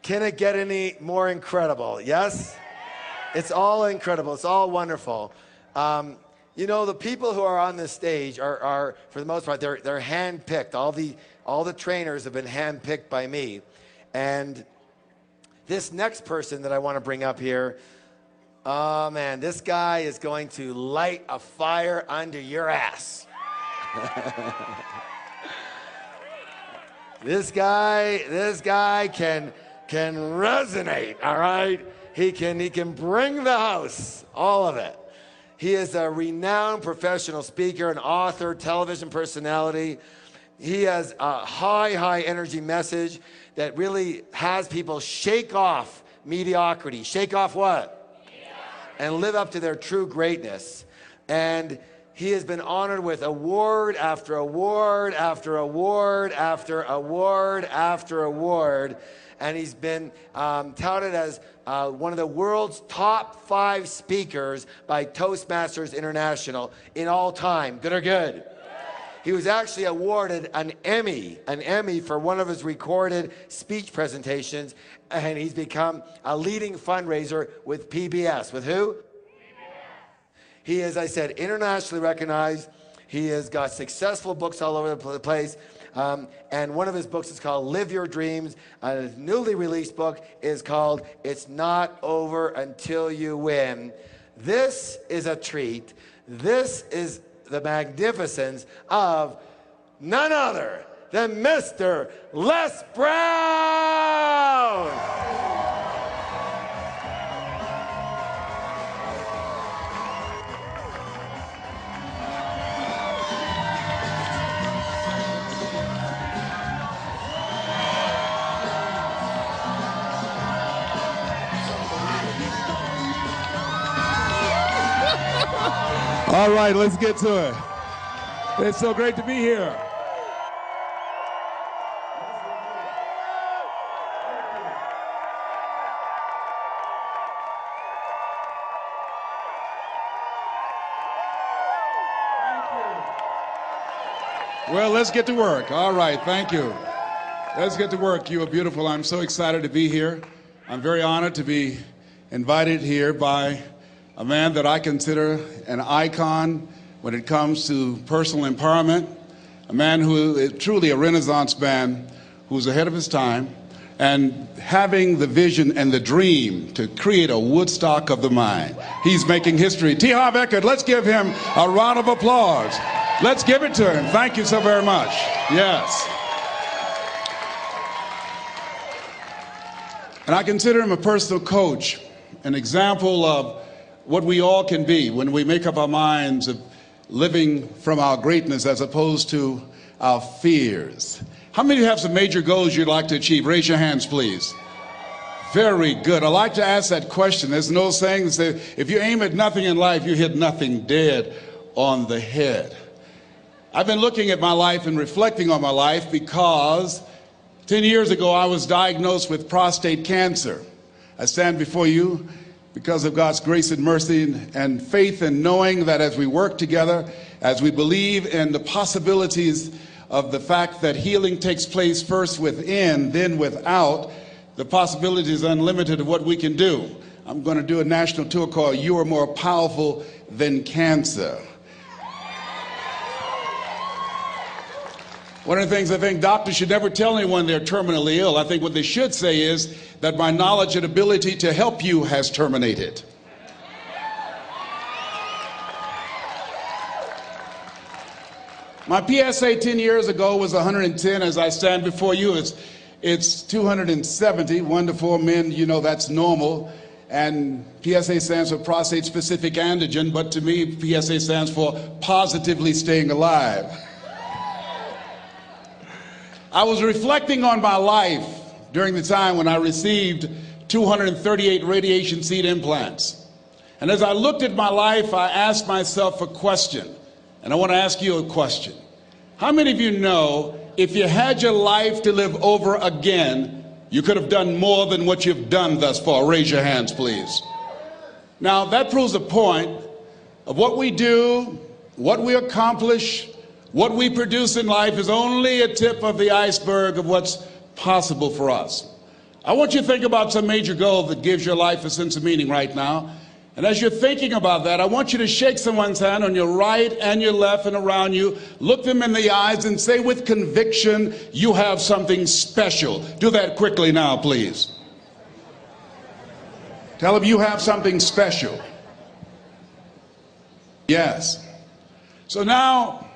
Can it get any more incredible? Yes? It's all incredible. It's all wonderful. You know, the people who are on this stage are for the most part, they're hand-picked. All the trainers have been hand-picked by me. And this next person that I want to bring up here, oh man, this guy is going to light a fire under your ass. This guy can resonate, all right? He can bring the house, all of it. He is a renowned professional speaker, an author, television personality. He has a high energy message that really has people shake off mediocrity. Shake off what? And live up to their true greatness. And he has been honored with award after award after award after award after award. And he's been touted as one of the world's top 5 speakers by Toastmasters International in all time. Good or good? He was actually awarded an Emmy for one of his recorded speech presentations, and he's become a leading fundraiser with PBS. With who? He is, I said, internationally recognized. He has got successful books all over the place. And one of his books is called Live Your Dreams. His newly released book is called It's Not Over Until You Win. This is a treat. This is the magnificence of none other than Mr. Les Brown. All right, let's get to it. It's so great to be here. Well, let's get to work. All right, thank you. Let's get to work. You are beautiful. I'm so excited to be here. I'm very honored to be invited here by a man that I consider an icon when it comes to personal empowerment, a man who is truly a Renaissance man who's ahead of his time and having the vision and the dream to create a Woodstock of the mind. He's making history. T. Harv Eckert, let's give him a round of applause. Let's give it to him. Thank you so very much. Yes. And I consider him a personal coach, an example of what we all can be when we make up our minds of living from our greatness as opposed to our fears. How many of you have some major goals you'd like to achieve? Raise your hands, please. Very good. I like to ask that question. There's no saying that says, if you aim at nothing in life, you hit nothing dead on the head. I've been looking at my life and reflecting on my life because 10 years ago I was diagnosed with prostate cancer. I stand before you because of God's grace and mercy and faith, and knowing that as we work together, as we believe in the possibilities of the fact that healing takes place first within, then without, the possibility is unlimited of what we can do. I'm going to do a national tour called You Are More Powerful Than Cancer. One of the things I think doctors should never tell anyone they're terminally ill. I think what they should say is that my knowledge and ability to help you has terminated. My PSA 10 years ago was 110. As I stand before you, it's 270. 1 to 4 men, you know, that's normal. And PSA stands for prostate specific antigen, but to me, PSA stands for positively staying alive. I was reflecting on my life during the time when I received 238 radiation seed implants. And as I looked at my life, I asked myself a question. And I want to ask you a question. How many of you know if you had your life to live over again, you could have done more than what you've done thus far? Raise your hands, please. Now, that proves the point of what we do, what we accomplish, what we produce in life is only a tip of the iceberg of what's possible for us. I want you to think about some major goal that gives your life a sense of meaning right now. And as you're thinking about that, I want you to shake someone's hand on your right and your left and around you. Look them in the eyes and say with conviction, you have something special. Do that quickly now, please. Tell them you have something special. Yes. So now,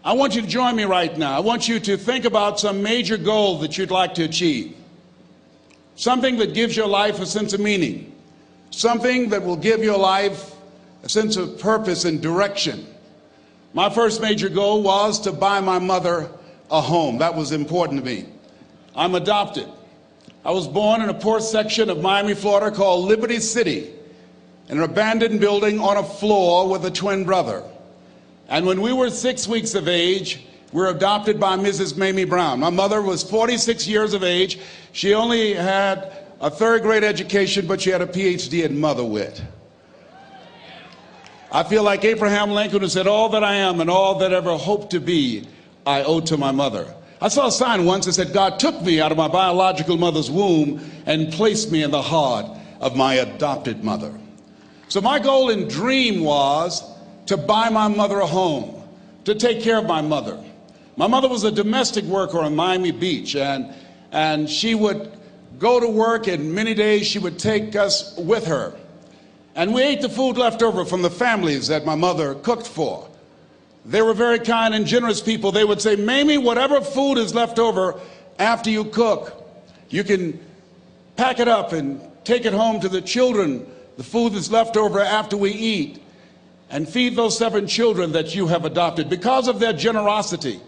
I want you to join me right now. I want you to think about some major goal that you'd like to achieve. Something that gives your life a sense of meaning. Something that will give your life a sense of purpose and direction. My first major goal was to buy my mother a home. That was important to me. I'm adopted. I was born in a poor section of Miami, Florida called Liberty City, in an abandoned building on a floor with a twin brother. And when we were 6 weeks of age, we were adopted by Mrs. Mamie Brown. My mother was 46 years of age. She only had a third-grade education, but she had a PhD in mother wit. I feel like Abraham Lincoln, who said, all that I am and all that ever hope to be, I owe to my mother. I saw a sign once that said, God took me out of my biological mother's womb and placed me in the heart of my adopted mother. So my goal and dream was to buy my mother a home, to take care of my mother. My mother was a domestic worker on Miami Beach, and she would go to work, and many days she would take us with her. And we ate the food left over from the families that my mother cooked for. They were very kind and generous people. They would say, Mamie, whatever food is left over after you cook, you can pack it up and take it home to the children, the food that's left over after we eat, and feed those 7 children that you have adopted. Because of their generosity,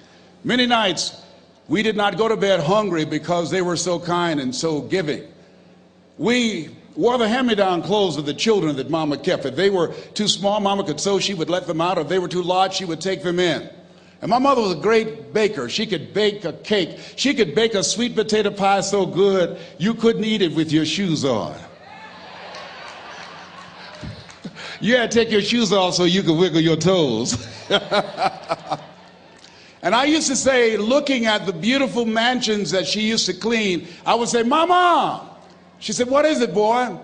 many nights we did not go to bed hungry because they were so kind and so giving. We wore the hand-me-down clothes of the children that Mama kept. If they were too small, Mama could sew, she would let them out. If they were too large, she would take them in. And my mother was a great baker. She could bake a cake. She could bake a sweet potato pie so good you couldn't eat it with your shoes on. You had to take your shoes off so you could wiggle your toes. And I used to say, looking at the beautiful mansions that she used to clean, I would say, Mama. She said, what is it, boy?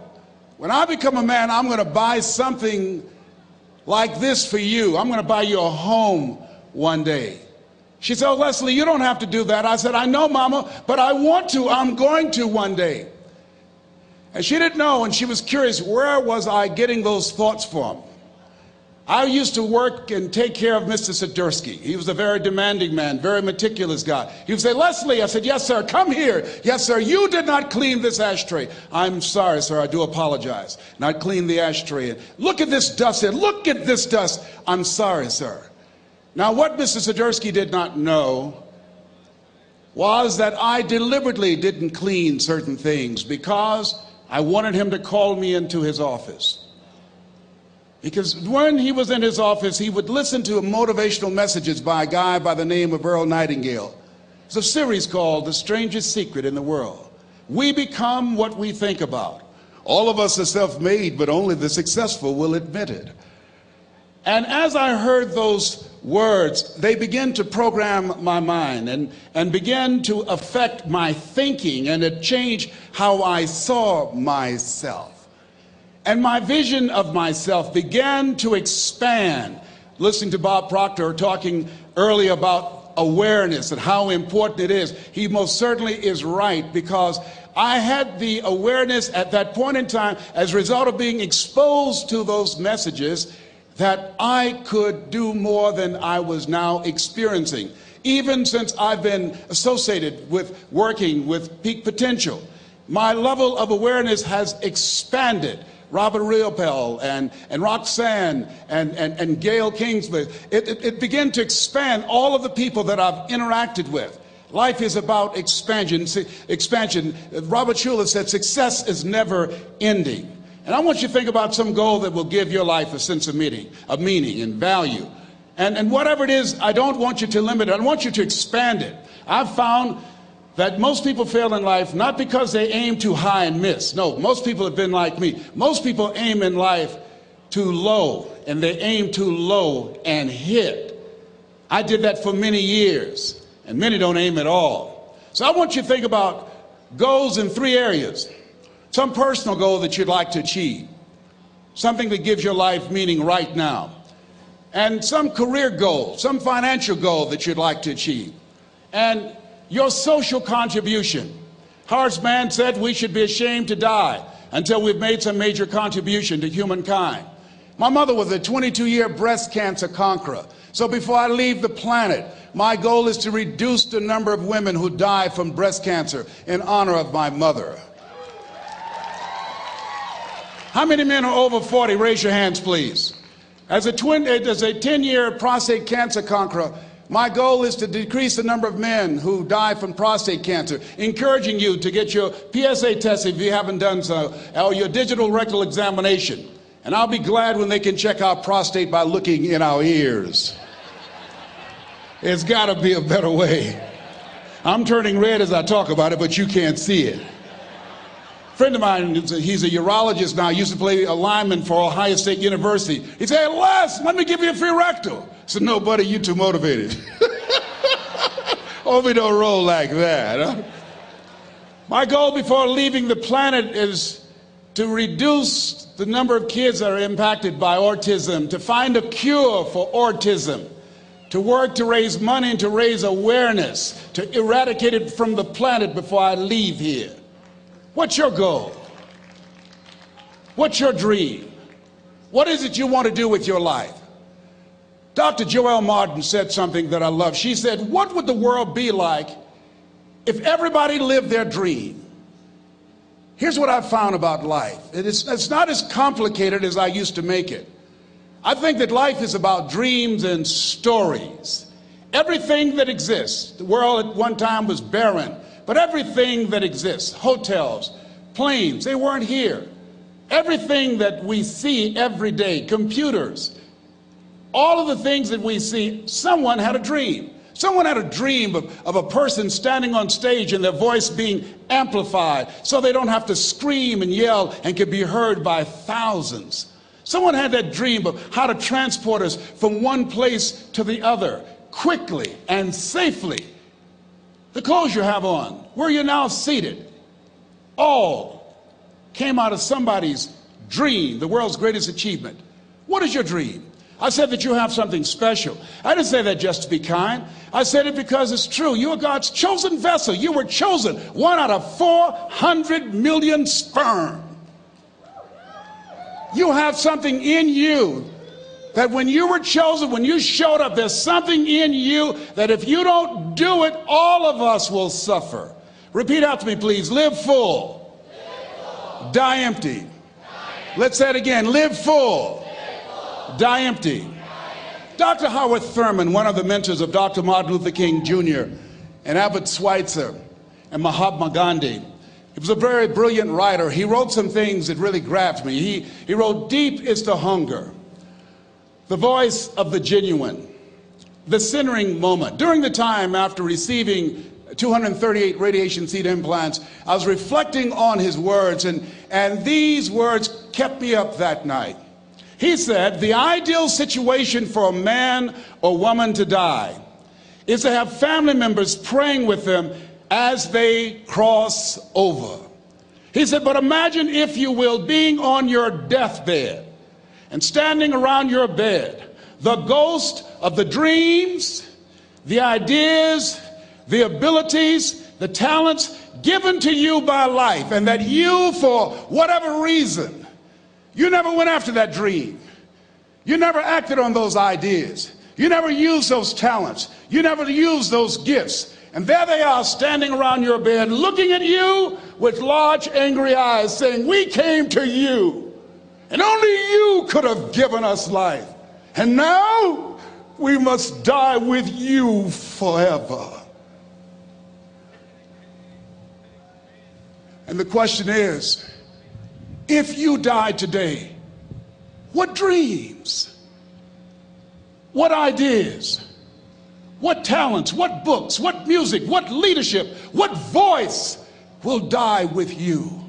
When I become a man, I'm going to buy something like this for you. I'm going to buy you a home one day. She said, oh, Leslie, you don't have to do that. I said, I know, Mama, but I want to. I'm going to one day. And she didn't know, and she was curious, where was I getting those thoughts from? I used to work and take care of Mr. Sidursky. He was a very demanding man, very meticulous guy. He would say, Leslie, I said, yes, sir, come here. Yes, sir, you did not clean this ashtray. I'm sorry, sir, I do apologize. And I'd clean the ashtray. Look at this dust here. Look at this dust. I'm sorry, sir. Now, what Mr. Sidursky did not know was that I deliberately didn't clean certain things because I wanted him to call me into his office. Because when he was in his office, he would listen to motivational messages by a guy by the name of Earl Nightingale. It's a series called The Strangest Secret in the World. We become what we think about. All of us are self-made, but only the successful will admit it. And as I heard those words, they began to program my mind and began to affect my thinking, and it changed how I saw myself. And my vision of myself began to expand. Listening to Bob Proctor talking earlier about awareness and how important it is, he most certainly is right, because I had the awareness at that point in time, as a result of being exposed to those messages, that I could do more than I was now experiencing. Even since I've been associated with working with Peak Potential, my level of awareness has expanded. Robert Riopel and Roxanne and Gail Kingsley, it began to expand all of the people that I've interacted with. Life is about expansion. Robert Schuller said success is never ending. And I want you to think about some goal that will give your life a sense of meaning and value. And whatever it is, I don't want you to limit it. I want you to expand it. I've found that most people fail in life not because they aim too high and miss. No, most people have been like me. Most people aim in life too low, and they aim too low and hit. I did that for many years, and many don't aim at all. So I want you to think about goals in 3 areas. Some personal goal that you'd like to achieve, something that gives your life meaning right now, and some career goal, some financial goal that you'd like to achieve, and your social contribution. Horace Mann said we should be ashamed to die until we've made some major contribution to humankind. My mother was a 22-year breast cancer conqueror. So before I leave the planet, my goal is to reduce the number of women who die from breast cancer in honor of my mother. How many men are over 40? Raise your hands, please. As a 10-year prostate cancer conqueror, my goal is to decrease the number of men who die from prostate cancer, encouraging you to get your PSA test if you haven't done so, or your digital rectal examination. And I'll be glad when they can check our prostate by looking in our ears. It's got to be a better way. I'm turning red as I talk about it, but you can't see it. A friend of mine, he's a urologist now, used to play a lineman for Ohio State University. He said, Les, let me give you a free rectal. I said, no, buddy, you too motivated. Hope we don't roll like that. Huh? My goal before leaving the planet is to reduce the number of kids that are impacted by autism, to find a cure for autism, to work to raise money and to raise awareness, to eradicate it from the planet before I leave here. What's your goal? What's your dream? What is it you want to do with your life? Dr. Joelle Martin said something that I love. She said, what would the world be like if everybody lived their dream? Here's what I've found about life. It's not as complicated as I used to make it. I think that life is about dreams and stories. Everything that exists, the world at one time was barren, but everything that exists, hotels, planes, they weren't here. Everything that we see every day, computers, all of the things that we see, someone had a dream. Someone had a dream of a person standing on stage and their voice being amplified so they don't have to scream and yell and can be heard by thousands. Someone had that dream of how to transport us from one place to the other quickly and safely. The clothes you have on, where you're now seated, all came out of somebody's dream, the world's greatest achievement. What is your dream? I said that you have something special. I didn't say that just to be kind. I said it because it's true. You are God's chosen vessel. You were chosen, 1 out of 400 million sperm. You have something in you that when you were chosen, when you showed up, there's something in you that if you don't do it, all of us will suffer. Repeat after me, please. Live full. Die empty. Let's say it again. Live full. Die empty. Dr. Howard Thurman, one of the mentors of Dr. Martin Luther King Jr. and Albert Schweitzer and Mahatma Gandhi, he was a very brilliant writer. He wrote some things that really grabbed me. He wrote, deep is the hunger, the voice of the genuine, the centering moment. During the time after receiving 238 radiation seed implants, I was reflecting on his words, and these words kept me up that night. He said, the ideal situation for a man or woman to die is to have family members praying with them as they cross over. He said, but imagine, if you will, being on your deathbed and standing around your bed, the ghost of the dreams, the ideas, the abilities, the talents given to you by life, and that you, for whatever reason, you never went after that dream. You never acted on those ideas. You never used those talents. You never used those gifts. And there they are standing around your bed looking at you with large angry eyes saying, we came to you and only you could have given us life. And now we must die with you forever. And the question is, if you died today, what dreams, what ideas, what talents, what books, what music, what leadership, what voice will die with you?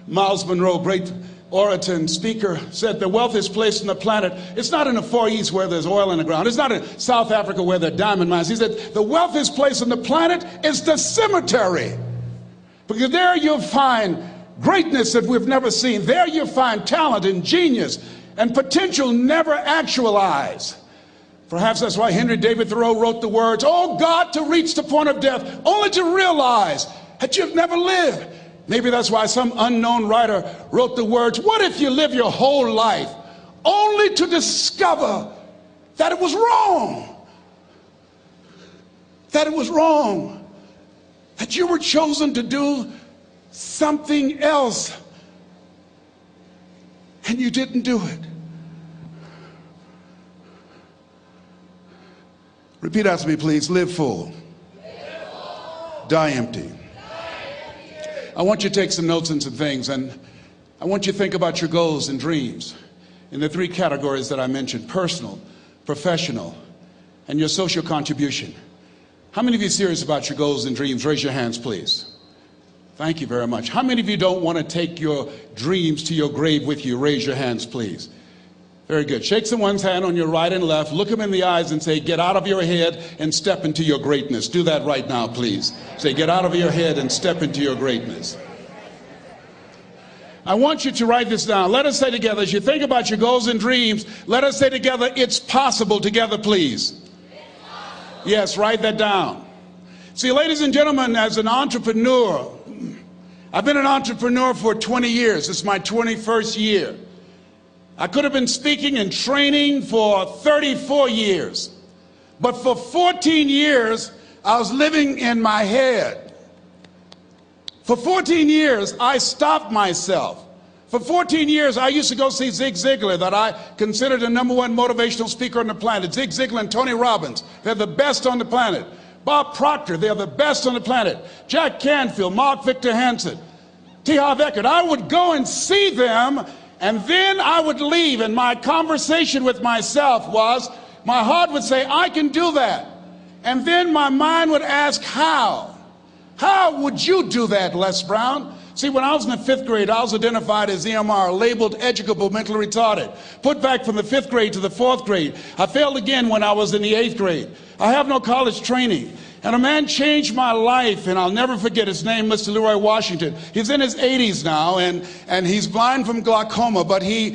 Miles Monroe, great orator and speaker, said the wealthiest place on the planet, it's not in the Far East where there's oil in the ground. It's not in South Africa where there are diamond mines. He said the wealthiest place on the planet is the cemetery. Because there you'll find greatness that we've never seen. There you'll find talent and genius and potential never actualized. Perhaps that's why Henry David Thoreau wrote the words, "Oh God, to reach the point of death, only to realize that you've never lived." Maybe that's why some unknown writer wrote the words, "What if you live your whole life only to discover that it was wrong? That it was wrong. That you were chosen to do something else and you didn't do it." Repeat after me, please. Live full. Die empty. I want you to take some notes and some things, and I want you to think about your goals and dreams in the three categories that I mentioned: personal, professional, and your social contribution. How many of you are serious about your goals and dreams? Raise your hands, please. Thank you very much. How many of you don't want to take your dreams to your grave with you? Raise your hands, please. Very good. Shake someone's hand on your right and left. Look them in the eyes and say, "Get out of your head and step into your greatness." Do that right now, please. Say, "Get out of your head and step into your greatness." I want you to write this down. Let us say together, as you think about your goals and dreams, let us say together, "It's possible," together, please. Yes, write that down. See, ladies and gentlemen, as an entrepreneur, I've been an entrepreneur for 20 years. It's my 21st year. I could have been speaking and training for 34 years. But for 14 years, I was living in my head. For 14 years, I stopped myself. For 14 years, I used to go see Zig Ziglar, that I considered the #1 motivational speaker on the planet. Zig Ziglar and Tony Robbins, they're the best on the planet. Bob Proctor, they're the best on the planet. Jack Canfield, Mark Victor Hansen, T. Harv Eker. I would go and see them, and then I would leave, and my conversation with myself was, my heart would say, "I can do that." And then my mind would ask, how? How would you do that, Les Brown? See, when I was in the 5th grade, I was identified as EMR, labeled educable mentally retarded. Put back from the 5th grade to the 4th grade. I failed again when I was in the 8th grade. I have no college training. And a man changed my life, and I'll never forget his name, Mr. Leroy Washington. He's in his 80s now, and he's blind from glaucoma, but he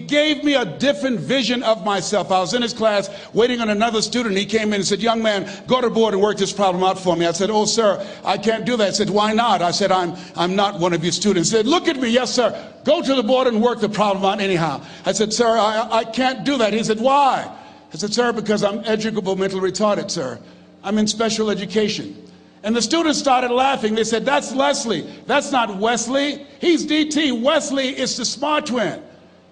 gave me a different vision of myself. I was in his class waiting on another student. He came in and said, "Young man, go to the board and work this problem out for me." I said, "Oh, sir, I can't do that." He said, "Why not?" I said, I'm not one of your students." He said, "Look at me." "Yes, sir. Go to the board and work the problem out anyhow." I said, "Sir, I can't do that." He said, "Why?" I said, "Sir, because I'm educable mentally retarded, sir. I'm in special education." And the students started laughing. They said, "That's Leslie. That's not Wesley. He's DT. Wesley is the smart twin."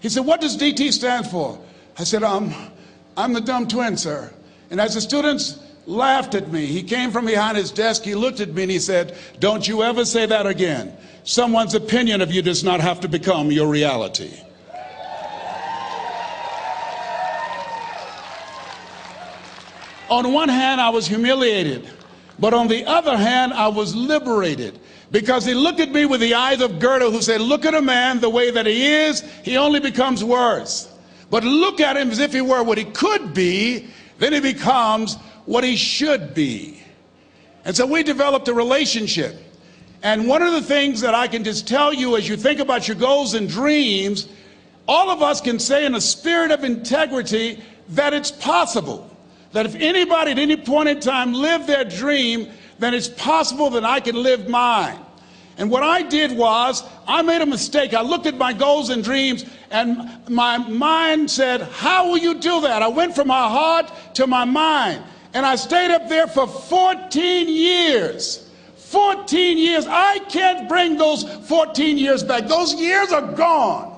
He said, "What does DT stand for?" I said, I'm the dumb twin, sir." And as the students laughed at me, he came from behind his desk, he looked at me and he said, "Don't you ever say that again. Someone's opinion of you does not have to become your reality." On one hand, I was humiliated, but on the other hand, I was liberated, because he looked at me with the eyes of Goethe, who said, "Look at a man the way that he is, he only becomes worse. But look at him as if he were what he could be, then he becomes what he should be." And so we developed a relationship. And one of the things that I can just tell you as you think about your goals and dreams, all of us can say in a spirit of integrity that it's possible. That if anybody at any point in time lived their dream, then it's possible that I can live mine. And what I did was, I made a mistake. I looked at my goals and dreams, and my mind said, "How will you do that?" I went from my heart to my mind, and I stayed up there for 14 years. 14 years. I can't bring those 14 years back. Those years are gone.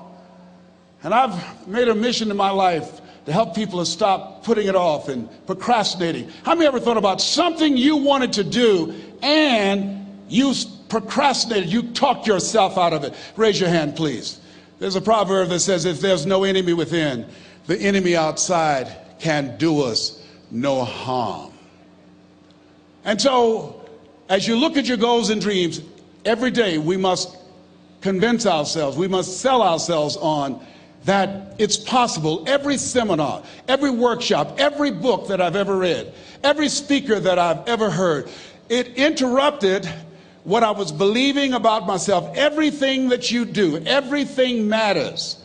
And I've made a mission in my life to help people to stop putting it off and procrastinating. How many ever thought about something you wanted to do and you procrastinated, you talked yourself out of it? Raise your hand, please. There's a proverb that says, if there's no enemy within, the enemy outside can do us no harm. And so, as you look at your goals and dreams, every day we must convince ourselves, we must sell ourselves on that it's possible. Every seminar, every workshop, every book that I've ever read, every speaker that I've ever heard, it interrupted what I was believing about myself. Everything that you do, everything matters.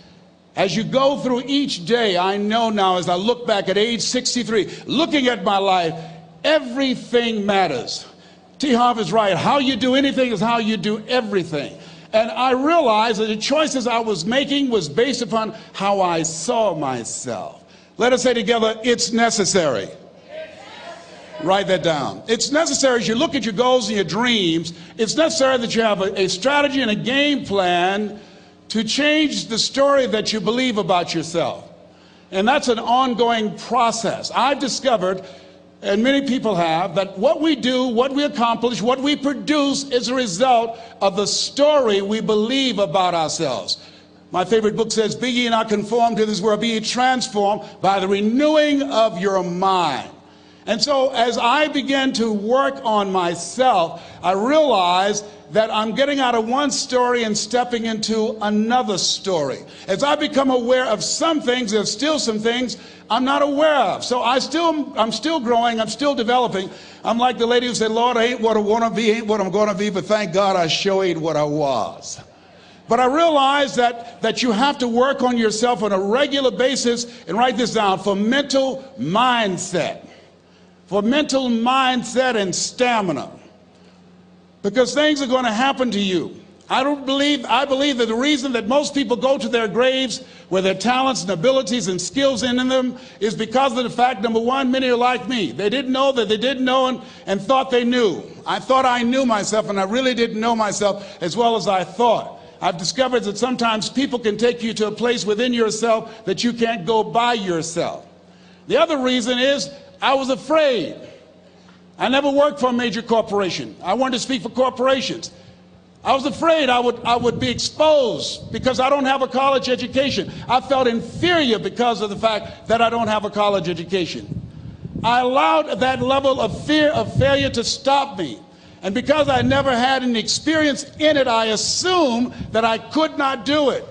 As you go through each day, I know now as I look back at age 63, looking at my life, everything matters. T. Harv is right. How you do anything is how you do everything. And I realized that the choices I was making was based upon how I saw myself. Let us say together, it's necessary. Write that down. It's necessary as you look at your goals and your dreams, it's necessary that you have a strategy and a game plan to change the story that you believe about yourself. And that's an ongoing process. I've discovered, and many people have, that what we do, what we accomplish, what we produce is a result of the story we believe about ourselves. My favorite book says, "Be ye not conformed to this world, be ye transformed by the renewing of your mind." And so as I began to work on myself, I realized that I'm getting out of one story and stepping into another story. As I become aware of some things, there's still some things I'm not aware of. So I'm still growing, I'm still developing. I'm like the lady who said, "Lord, I ain't what I want to be, ain't what I'm going to be, but thank God I sure ain't what I was." But I realized that you have to work on yourself on a regular basis, and write this down, for mental mindset. For mental mindset and stamina. Because things are going to happen to you. I believe that the reason that most people go to their graves with their talents and abilities and skills in them is because of the fact, number one, many are like me. They didn't know that they didn't know and thought they knew. I thought I knew myself, and I really didn't know myself as well as I thought. I've discovered that sometimes people can take you to a place within yourself that you can't go by yourself. The other reason is I was afraid. I never worked for a major corporation. I wanted to speak for corporations. I was afraid I would be exposed because I don't have a college education. I felt inferior because of the fact that I don't have a college education. I allowed that level of fear of failure to stop me. And because I never had any experience in it, I assumed that I could not do it.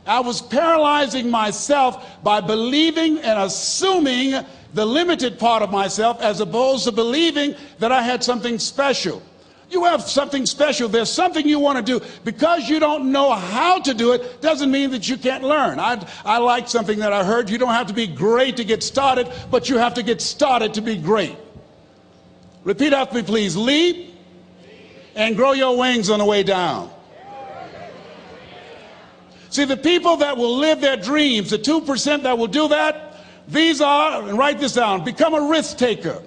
I was paralyzing myself by believing and assuming the limited part of myself as opposed to believing that I had something special. You have something special. There's something you want to do. Because you don't know how to do it doesn't mean that you can't learn. I like something that I heard. You don't have to be great to get started, but you have to get started to be great. Repeat after me, please. Leap and grow your wings on the way down. See, the people that will live their dreams, the 2% that will do that, these are, and write this down, become a risk taker.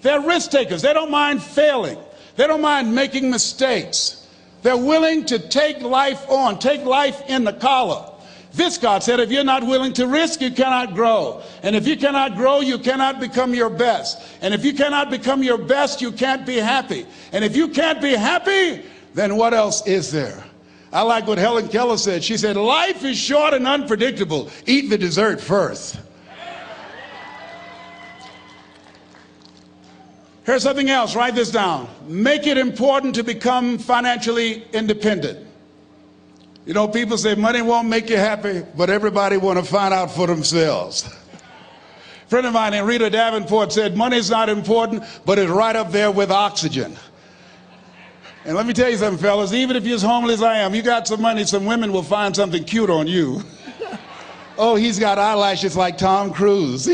They're risk takers. They don't mind failing. They don't mind making mistakes. They're willing to take life on, take life in the collar. Viscott said, if you're not willing to risk, you cannot grow. And if you cannot grow, you cannot become your best. And if you cannot become your best, you can't be happy. And if you can't be happy, then what else is there? I like what Helen Keller said. She said, life is short and unpredictable. Eat the dessert first. Here's something else. Write this down. Make it important to become financially independent. You know, people say money won't make you happy, but everybody want to find out for themselves. A friend of mine named Rita Davenport said, money's not important, but it's right up there with oxygen. And let me tell you something, fellas, even if you're as homeless as I am, you got some money, some women will find something cute on you. Oh, he's got eyelashes like Tom Cruise.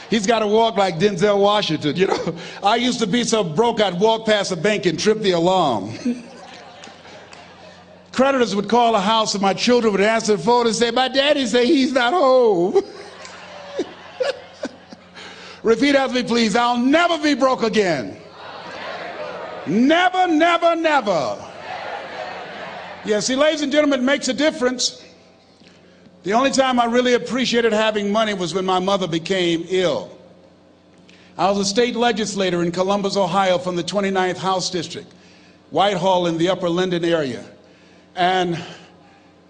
He's got to walk like Denzel Washington, you know. I used to be so broke I'd walk past a bank and trip the alarm. Creditors would call the house and my children would answer the phone and say, my daddy say he's not home. Repeat after me, please. I'll never be broke again. Never, never, never. Yeah, see, ladies and gentlemen, it makes a difference. The only time I really appreciated having money was when my mother became ill. I was a state legislator in Columbus, Ohio from the 29th House District, Whitehall in the Upper Linden area. And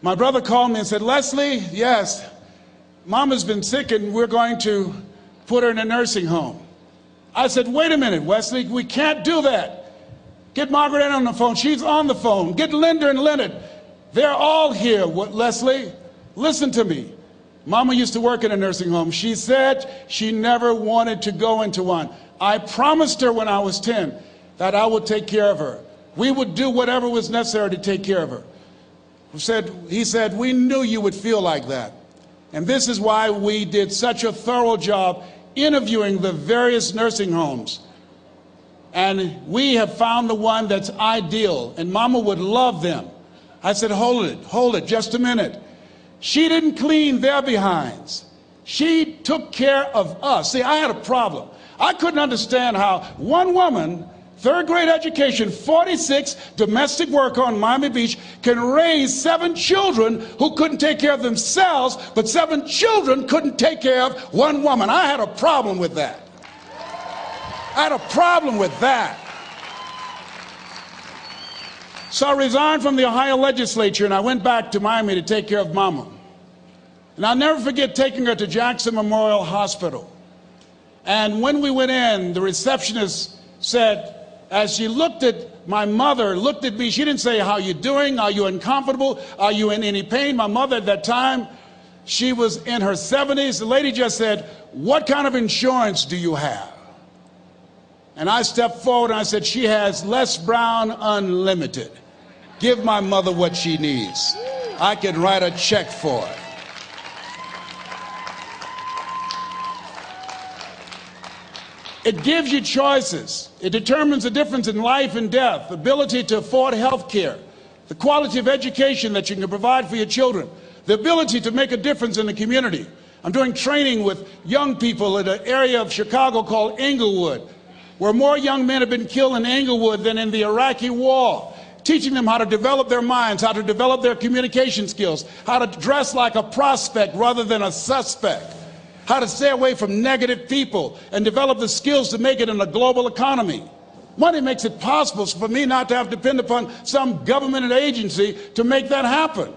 my brother called me and said, Leslie, yes, Mama's been sick and we're going to put her in a nursing home. I said, wait a minute, Wesley, we can't do that. Get Margaret Ann on the phone. She's on the phone. Get Linda and Leonard. They're all here, Leslie. Listen to me. Mama used to work in a nursing home. She said she never wanted to go into one. I promised her when I was 10 that I would take care of her. We would do whatever was necessary to take care of her. He said, we knew you would feel like that. And this is why we did such a thorough job interviewing the various nursing homes. And we have found the one that's ideal, and Mama would love them. I said, hold it, just a minute. She didn't clean their behinds. She took care of us. See, I had a problem. I couldn't understand how one woman, third grade education, 46, domestic worker on Miami Beach, can raise 7 children who couldn't take care of themselves, but 7 children couldn't take care of one woman. I had a problem with that. I had a problem with that. So I resigned from the Ohio legislature and I went back to Miami to take care of Mama. And I'll never forget taking her to Jackson Memorial Hospital. And when we went in, the receptionist said, as she looked at my mother, looked at me, she didn't say, how you doing? Are you uncomfortable? Are you in any pain? My mother at that time, she was in her 70s. The lady just said, what kind of insurance do you have? And I stepped forward and I said, she has Les Brown Unlimited. Give my mother what she needs. I can write a check for her. It gives you choices. It determines the difference in life and death, the ability to afford health care, the quality of education that you can provide for your children, the ability to make a difference in the community. I'm doing training with young people in an area of Chicago called Englewood, where more young men have been killed in Englewood than in the Iraqi war, teaching them how to develop their minds, how to develop their communication skills, how to dress like a prospect rather than a suspect, how to stay away from negative people and develop the skills to make it in a global economy. Money makes it possible for me not to have to depend upon some government agency to make that happen.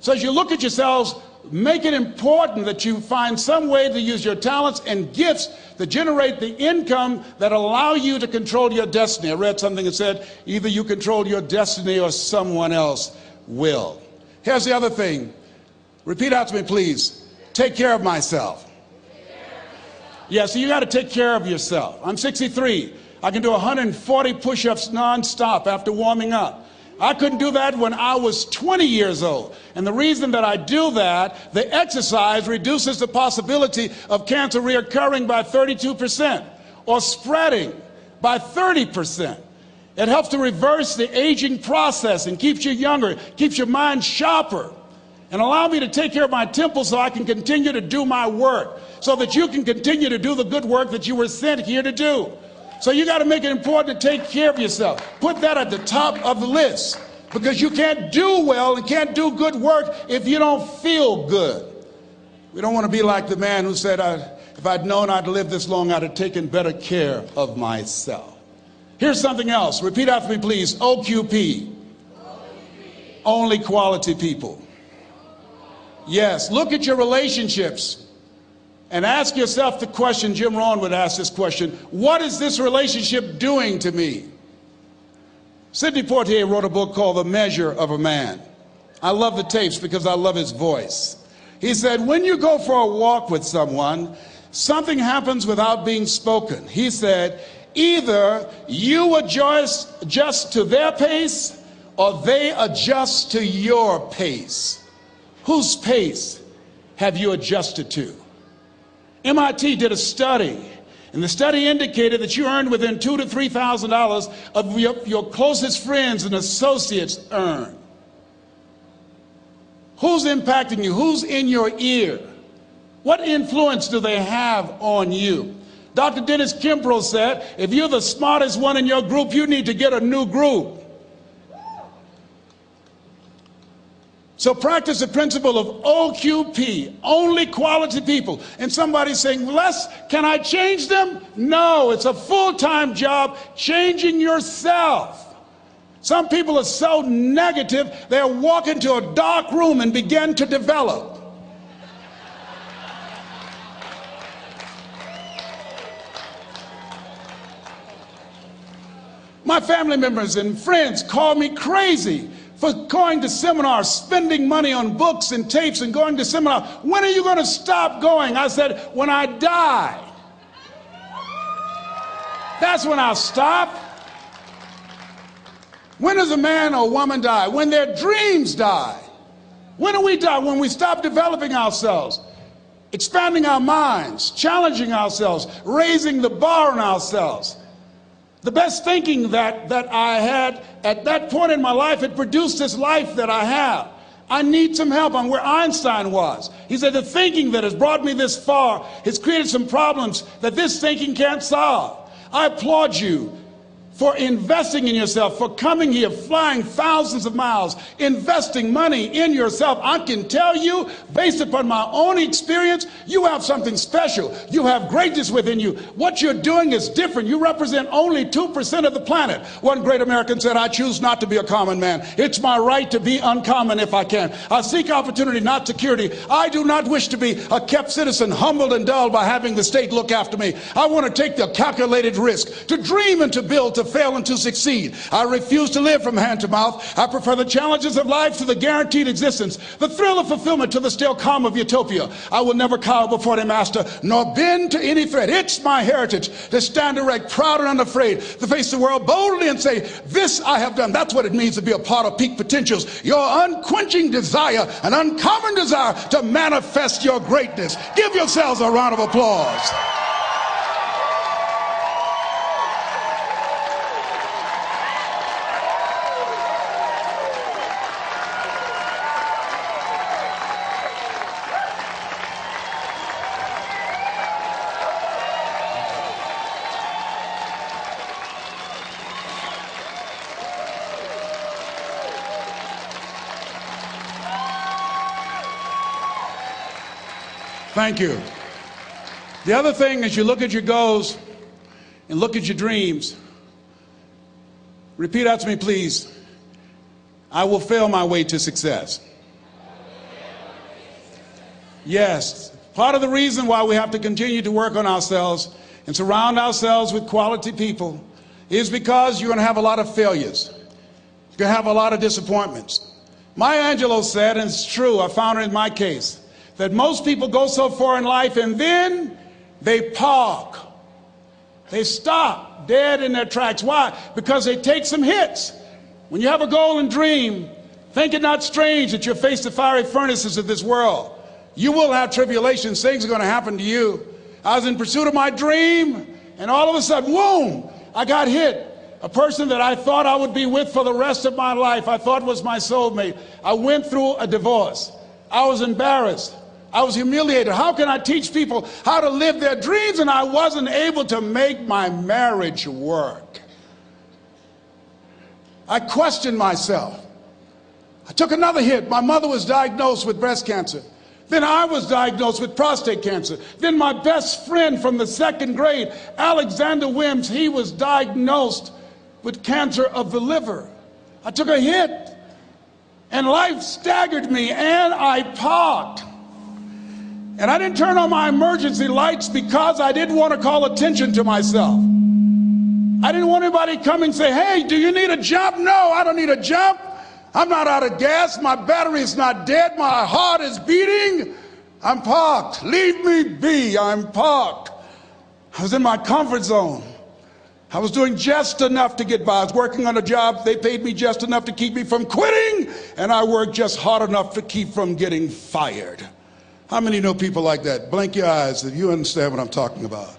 So as you look at yourselves, make it important that you find some way to use your talents and gifts to generate the income that allow you to control your destiny. I read something that said, either you control your destiny or someone else will. Here's the other thing. Repeat out to me, please. Take care of myself. Yeah, so you got to take care of yourself. I'm 63. I can do 140 push-ups nonstop after warming up. I couldn't do that when I was 20 years old. And the reason that I do that, the exercise reduces the possibility of cancer reoccurring by 32% or spreading by 30%. It helps to reverse the aging process and keeps you younger, keeps your mind sharper, and allow me to take care of my temple so I can continue to do my work, so that you can continue to do the good work that you were sent here to do. So you got to make it important to take care of yourself. Put that at the top of the list, because you can't do well and can't do good work if you don't feel good. We don't want to be like the man who said, if I'd known I'd live this long, I'd have taken better care of myself. Here's something else. Repeat after me, please. OQP. Only quality people. Yes, look at your relationships and ask yourself the question, Jim Rohn would ask this question, what is this relationship doing to me? Sidney Poitier wrote a book called The Measure of a Man. I love the tapes because I love his voice. He said, when you go for a walk with someone, something happens without being spoken. He said, either you adjust to their pace or they adjust to your pace. Whose pace have you adjusted to? MIT did a study, and the study indicated that you earned within $2,000 to $3,000 of your closest friends and associates earn. Who's impacting you? Who's in your ear? What influence do they have on you? Dr. Dennis Kimbrough said, if you're the smartest one in your group, you need to get a new group. So practice the principle of OQP, only quality people. And somebody's saying, Les, can I change them? No, it's a full-time job changing yourself. Some people are so negative, they'll walk into a dark room and begin to develop. My family members and friends call me crazy for going to seminars, spending money on books and tapes and going to seminars. When are you going to stop going? I said, when I die. That's when I'll stop. When does a man or woman die? When their dreams die. When do we die? When we stop developing ourselves, expanding our minds, challenging ourselves, raising the bar on ourselves. The best thinking that I had at that point in my life, it produced this life that I have. I need some help. I'm where Einstein was. He said the thinking that has brought me this far has created some problems that this thinking can't solve. I applaud you for investing in yourself, for coming here, flying thousands of miles, investing money in yourself. I can tell you, based upon my own experience, you have something special. You have greatness within you. What you're doing is different. You represent only 2% of the planet. One great American said, I choose not to be a common man. It's my right to be uncommon if I can. I seek opportunity, not security. I do not wish to be a kept citizen, humbled and dulled by having the state look after me. I want to take the calculated risk, to dream and to build, to fail and to succeed. I refuse to live from hand to mouth. I prefer the challenges of life to the guaranteed existence, the thrill of fulfillment to the still calm of utopia. I will never cower before the master, nor bend to any threat. It's my heritage to stand erect, proud and unafraid, to face the world boldly and say, this I have done. That's what it means to be a part of peak potentials. Your unquenching desire, an uncommon desire to manifest your greatness. Give yourselves a round of applause. Thank you. The other thing is you look at your goals and look at your dreams. Repeat after me, please. I will fail my way to success. Yes, part of the reason why we have to continue to work on ourselves and surround ourselves with quality people is because you're going to have a lot of failures. You're going to have a lot of disappointments. Maya Angelou said, and it's true, I found it in my case, that most people go so far in life and then they park. They stop dead in their tracks. Why? Because they take some hits. When you have a goal and dream, think it not strange that you'll face the fiery furnaces of this world. You will have tribulations. Things are going to happen to you. I was in pursuit of my dream, and all of a sudden, boom, I got hit. A person that I thought I would be with for the rest of my life, I thought was my soulmate. I went through a divorce. I was embarrassed. I was humiliated. How can I teach people how to live their dreams? And I wasn't able to make my marriage work. I questioned myself. I took another hit. My mother was diagnosed with breast cancer. Then I was diagnosed with prostate cancer. Then my best friend from the second grade, Alexander Wims, he was diagnosed with cancer of the liver. I took a hit, and life staggered me, and I parked. And I didn't turn on my emergency lights because I didn't want to call attention to myself. I didn't want anybody to come and say, hey, do you need a jump? No, I don't need a jump. I'm not out of gas. My battery is not dead. My heart is beating. I'm parked. Leave me be. I'm parked. I was in my comfort zone. I was doing just enough to get by. I was working on a job. They paid me just enough to keep me from quitting, and I worked just hard enough to keep from getting fired. How many know people like that? Blink your eyes if you understand what I'm talking about.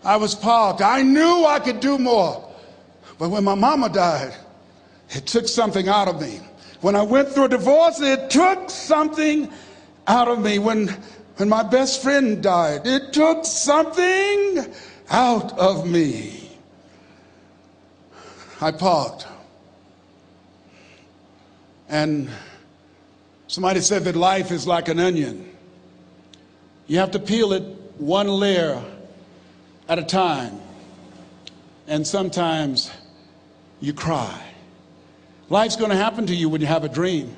I was parked. I knew I could do more. But when my mama died, it took something out of me. When I went through a divorce, it took something out of me. When my best friend died, it took something out of me. I parked. And somebody said that life is like an onion. You have to peel it one layer at a time. And sometimes you cry. Life's going to happen to you when you have a dream.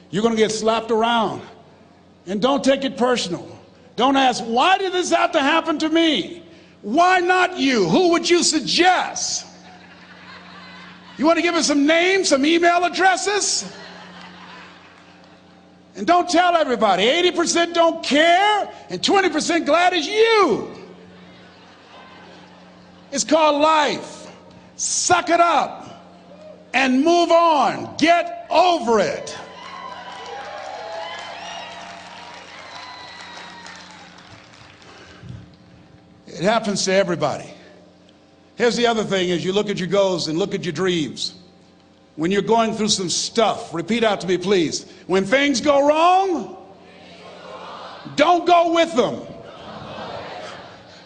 You're going to get slapped around. And don't take it personal. Don't ask, why did this have to happen to me? Why not you? Who would you suggest? You want to give us some names, some email addresses? And don't tell everybody. 80% don't care, and 20% glad it's you. It's called life. Suck it up. and move on. Get over it. It happens to everybody. Here's the other thing: as you look at your goals and look at your dreams, when you're going through some stuff, repeat out to me, please. When things go wrong, don't go with them.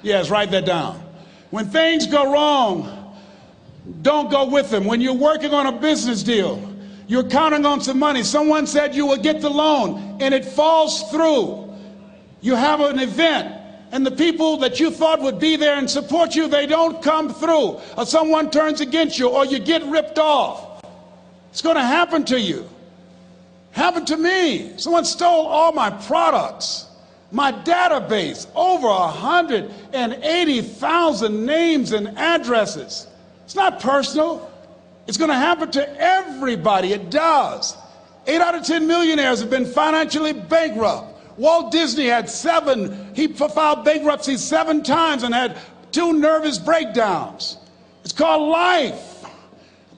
Yes, write that down. When things go wrong, don't go with them. When you're working on a business deal, you're counting on some money. Someone said you will get the loan and it falls through. You have an event and the people that you thought would be there and support you, they don't come through. Or someone turns against you, or you get ripped off. It's going to happen to you. Happened to me. Someone stole all my products, my database, over 180,000 names and addresses. It's not personal. It's going to happen to everybody. It does. 8 out of 10 millionaires have been financially bankrupt. Walt Disney had he filed bankruptcy 7 times and had 2 nervous breakdowns. It's called life.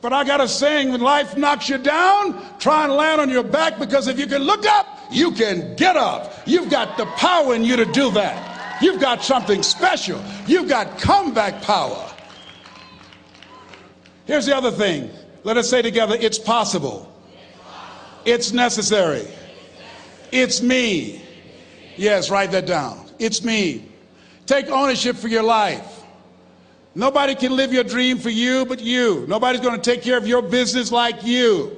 But I got a saying: when life knocks you down, try and land on your back, because if you can look up, you can get up. You've got the power in you to do that. You've got something special. You've got comeback power. Here's the other thing. Let us say together, it's possible. It's necessary. It's me. Yes, write that down. It's me. Take ownership for your life. Nobody can live your dream for you but you. Nobody's going to take care of your business like you.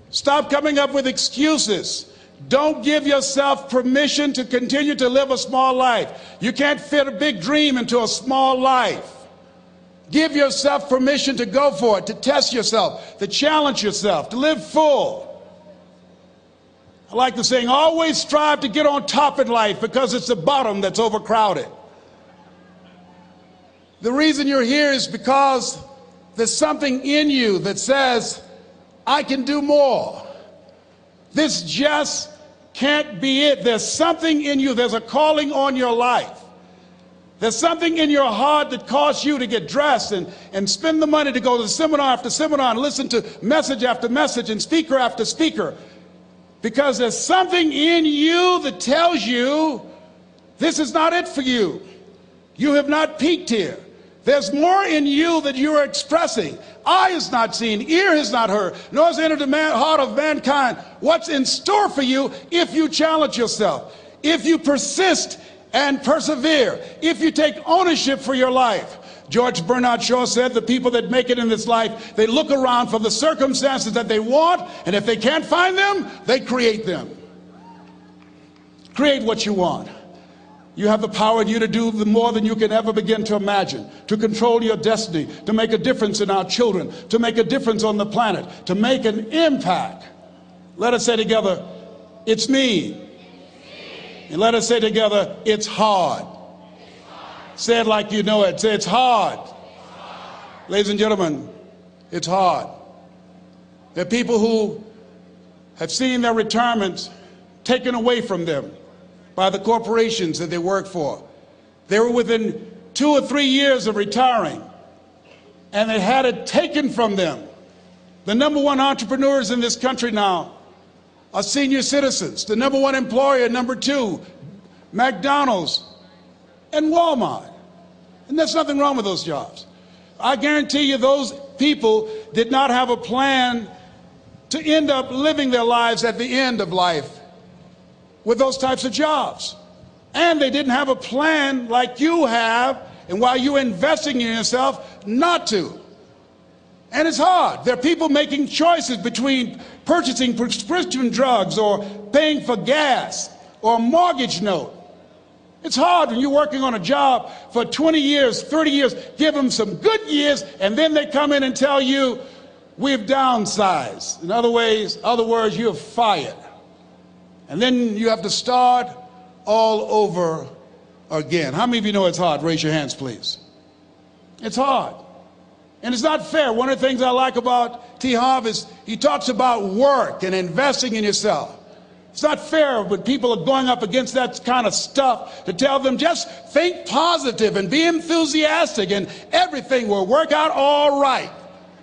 Stop coming up with excuses. Don't give yourself permission to continue to live a small life. You can't fit a big dream into a small life. Give yourself permission to go for it, to test yourself, to challenge yourself, to live full. I like the saying, always strive to get on top in life, because it's the bottom that's overcrowded. The reason you're here is because there's something in you that says, I can do more. This just can't be it. There's something in you. There's a calling on your life. There's something in your heart that caused you to get dressed and spend the money to go to seminar after seminar and listen to message after message and speaker after speaker. Because there's something in you that tells you this is not it for you. You have not peaked here. There's more in you that you are expressing. Eye has not seen, ear has not heard, nor has entered the heart of mankind what's in store for you if you challenge yourself, if you persist and persevere, if you take ownership for your life. George Bernard Shaw said the people that make it in this life, they look around for the circumstances that they want, and if they can't find them, they create them. Create what you want. You have the power in you to do more than you can ever begin to imagine, to control your destiny, to make a difference in our children, to make a difference on the planet, to make an impact. Let us say together, it's me. And let us say together, it's hard. Say it like you know it. Say, it's hard. Ladies and gentlemen, it's hard. There are people who have seen their retirements taken away from them by the corporations that they work for. They were within 2 or 3 years of retiring, and they had it taken from them. The #1 entrepreneurs in this country now are senior citizens. The #1 employer, #2, McDonald's and Walmart. And there's nothing wrong with those jobs. I guarantee you those people did not have a plan to end up living their lives at the end of life with those types of jobs. And they didn't have a plan like you have, and while you're investing in yourself, not to. And it's hard. There are people making choices between purchasing prescription drugs or paying for gas or a mortgage note. It's hard when you're working on a job for 20 years, 30 years, give them some good years, and then they come in and tell you, we've downsized. In other words, you're fired. And then you have to start all over again. How many of you know it's hard? Raise your hands, please. It's hard. And it's not fair. One of the things I like about T. Harv is he talks about work and investing in yourself. It's not fair when people are going up against that kind of stuff to tell them just think positive and be enthusiastic and everything will work out all right.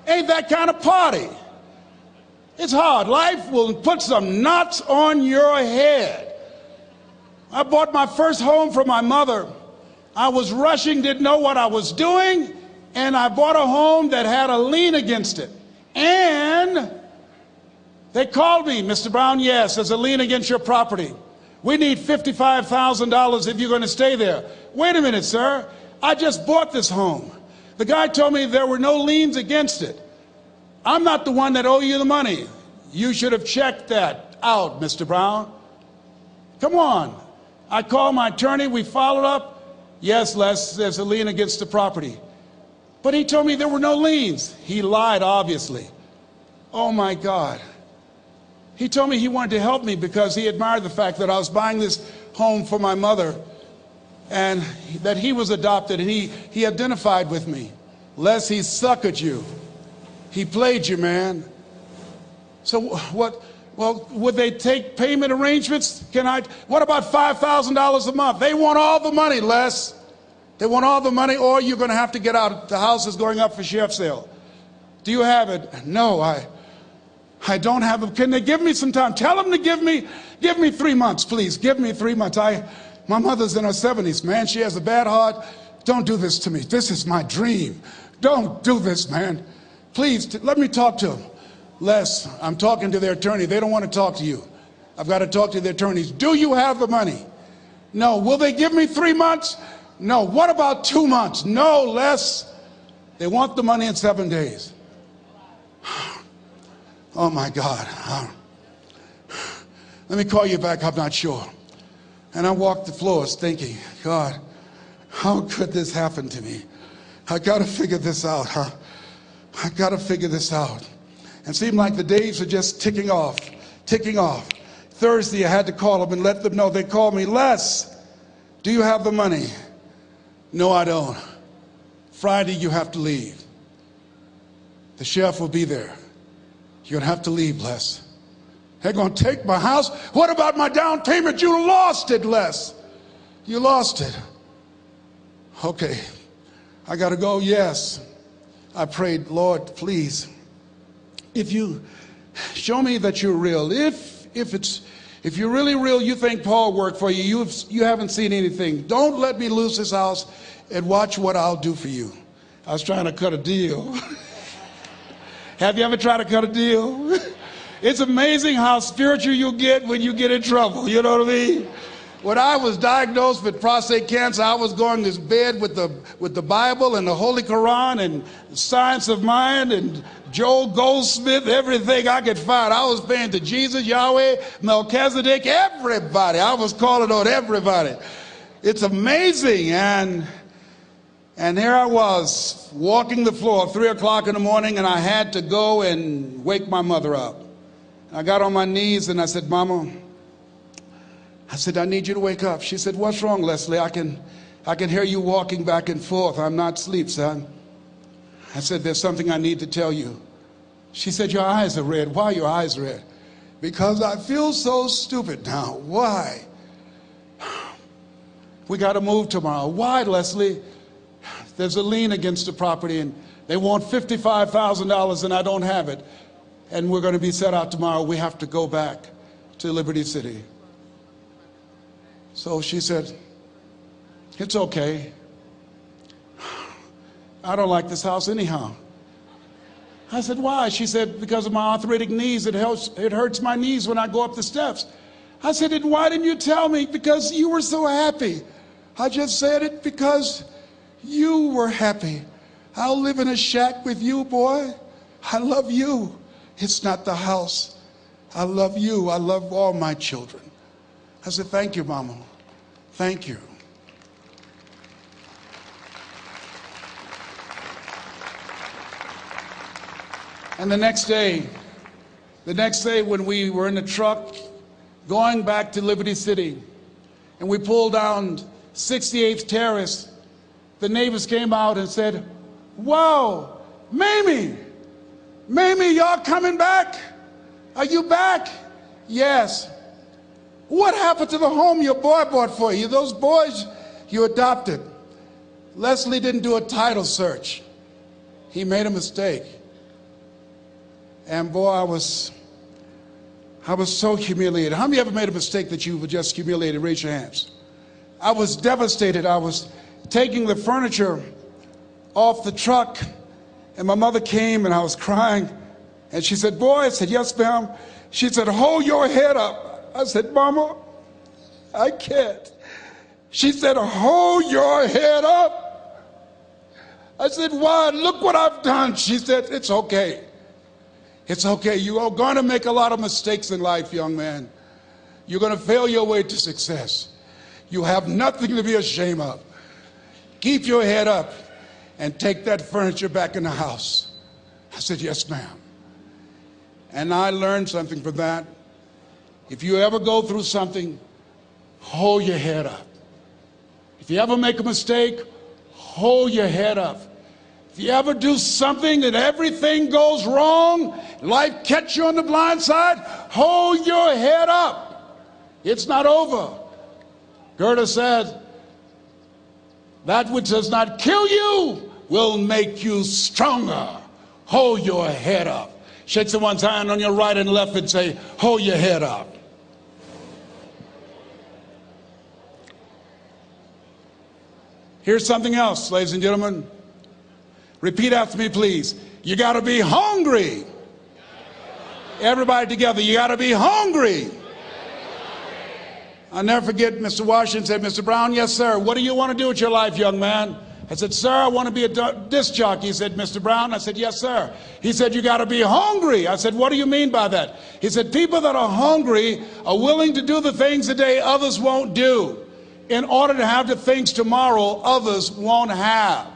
Ain't that kind of party. It's hard. Life will put some knots on your head. I bought my first home for my mother. I was rushing, didn't know what I was doing, and I bought a home that had a lien against it. And they called me, Mr. Brown, yes, there's a lien against your property. We need $55,000 if you're going to stay there. Wait a minute, sir. I just bought this home. The guy told me there were no liens against it. I'm not the one that owe you the money. You should have checked that out, Mr. Brown. Come on. I called my attorney. We followed up. Yes, Les, there's a lien against the property. But he told me there were no liens. He lied, obviously. Oh, my God. He told me he wanted to help me because he admired the fact that I was buying this home for my mother and that he was adopted, and he identified with me. Les, he suckered you. He played you, man. So what? Well, would they take payment arrangements? What about $5,000 a month? They want all the money, Les. They want all the money, or you're going to have to get out. The house is going up for sheriff sale. Do you have it? No, I don't have it. Can they give me some time? Tell them to give me 3 months, please. Give me 3 months. My mother's in her 70s, man. She has a bad heart. Don't do this to me. This is my dream. Don't do this, man. Please, let me talk to them. Les, I'm talking to their attorney. They don't want to talk to you. I've got to talk to the attorneys. Do you have the money? No. Will they give me 3 months? No. What about 2 months? No, Les. They want the money in 7 days. Oh, my God. Let me call you back. I'm not sure. And I walked the floors thinking, God, how could this happen to me? I got to figure this out, huh? I got to figure this out. And it seemed like the days were just ticking off. Thursday, I had to call them and let them know. They called me, Les, do you have the money? No, I don't. Friday, you have to leave. The sheriff will be there. You're going to have to leave, Les. They're going to take my house. What about my down payment? You lost it, Les. You lost it. Okay. I got to go. Yes. I prayed, Lord, please, if you show me that you're real, if you're really real, you think Paul worked for you, you haven't seen anything. Don't let me lose this house and watch what I'll do for you. I was trying to cut a deal. Have you ever tried to cut a deal? It's amazing how spiritual you get when you get in trouble. You know what I mean? When I was diagnosed with prostate cancer, I was going to bed with the Bible and the Holy Quran and Science of Mind and Joel Goldsmith, everything I could find. I was praying to Jesus, Yahweh, Melchizedek, everybody. I was calling on everybody. It's amazing. And here I was walking the floor 3 o'clock in the morning, and I had to go and wake my mother up. I got on my knees and I said, Mama, I said, I need you to wake up. She said, what's wrong, Leslie? I can hear you walking back and forth. I'm not asleep, son. I said, there's something I need to tell you. She said, your eyes are red. Why are your eyes red? Because I feel so stupid now. Why? We got to move tomorrow. Why, Leslie? There's a lien against the property and they want $55,000 and I don't have it. And we're going to be set out tomorrow. We have to go back to Liberty City. So she said, it's okay. I don't like this house anyhow. I said, why? She said, because of my arthritic knees, it hurts my knees when I go up the steps. I said, and why didn't you tell me? Because you were so happy. I just said it because you were happy. I'll live in a shack with you, boy. I love you. It's not the house. I love you. I love all my children. I said, thank you, Mama. Thank you. And the next day when we were in the truck going back to Liberty City and we pulled down 68th Terrace, the neighbors came out and said, whoa, Mamie, y'all coming back? Are you back? Yes. What happened to the home your boy bought for you? Those boys you adopted. Leslie didn't do a title search. He made a mistake. And boy, I was so humiliated. How many ever made a mistake that you were just humiliated? Raise your hands. I was devastated. I was taking the furniture off the truck, and my mother came, and I was crying. And she said, boy, I said, yes, ma'am. She said, hold your head up. I said, Mama, I can't. She said, hold your head up. I said, why? Look what I've done. She said, it's okay. It's okay. You are going to make a lot of mistakes in life, young man. You're going to fail your way to success. You have nothing to be ashamed of. Keep your head up and take that furniture back in the house. I said, yes, ma'am. And I learned something from that. If you ever go through something, hold your head up. If you ever make a mistake, hold your head up. If you ever do something that everything goes wrong, life catch you on the blind side, hold your head up. It's not over. Goethe said, that which does not kill you will make you stronger. Hold your head up. Shake someone's hand on your right and left and say, hold your head up. Here's something else, ladies and gentlemen. Repeat after me, please. You got to be hungry. Everybody together, you got to be hungry. I'll never forget Mr. Washington said, Mr. Brown, yes, sir. What do you want to do with your life, young man? I said, sir, I want to be a disc jockey. He said, Mr. Brown? I said, yes, sir. He said, you got to be hungry. I said, what do you mean by that? He said, people that are hungry are willing to do the things today others won't do in order to have the things tomorrow others won't have.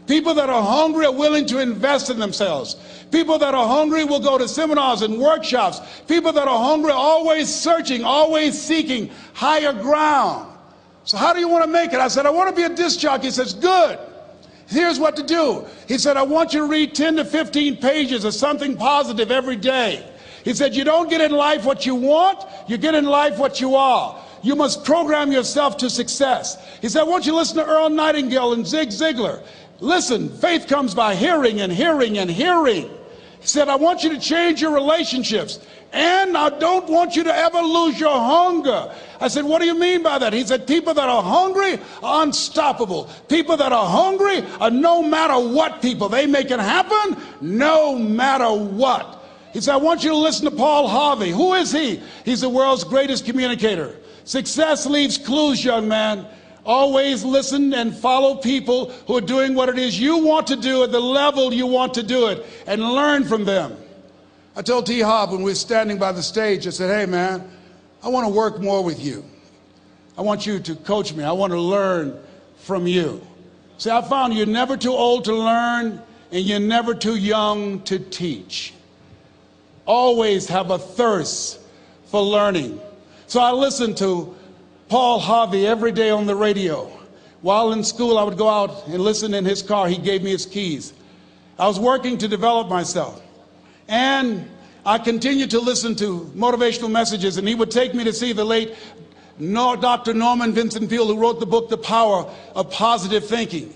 People that are hungry are willing to invest in themselves. People that are hungry will go to seminars and workshops. People that are hungry are always searching, always seeking higher ground. So how do you want to make it? I said, I want to be a disc jockey. He says, good. Here's what to do. He said, I want you to read 10 to 15 pages of something positive every day. He said, you don't get in life what you want, you get in life what you are. You must program yourself to success. He said, I want you to listen to Earl Nightingale and Zig Ziglar. Listen, faith comes by hearing and hearing and hearing. He said, I want you to change your relationships. And I don't want you to ever lose your hunger. I said, what do you mean by that? He said, people that are hungry are unstoppable. People that are hungry are no matter what people. They make it happen no matter what. He said, I want you to listen to Paul Harvey. Who is he? He's the world's greatest communicator. Success leaves clues, young man. Always listen and follow people who are doing what it is you want to do at the level you want to do it, and learn from them. I told T. Hobb when we were standing by the stage, I said, hey man, I want to work more with you. I want you to coach me. I want to learn from you. See, I found you're never too old to learn and you're never too young to teach. Always have a thirst for learning. So I listened to Paul Harvey every day on the radio. While in school, I would go out and listen in his car. He gave me his keys. I was working to develop myself. And I continued to listen to motivational messages, and he would take me to see the late Dr. Norman Vincent Peale, who wrote the book, The Power of Positive Thinking.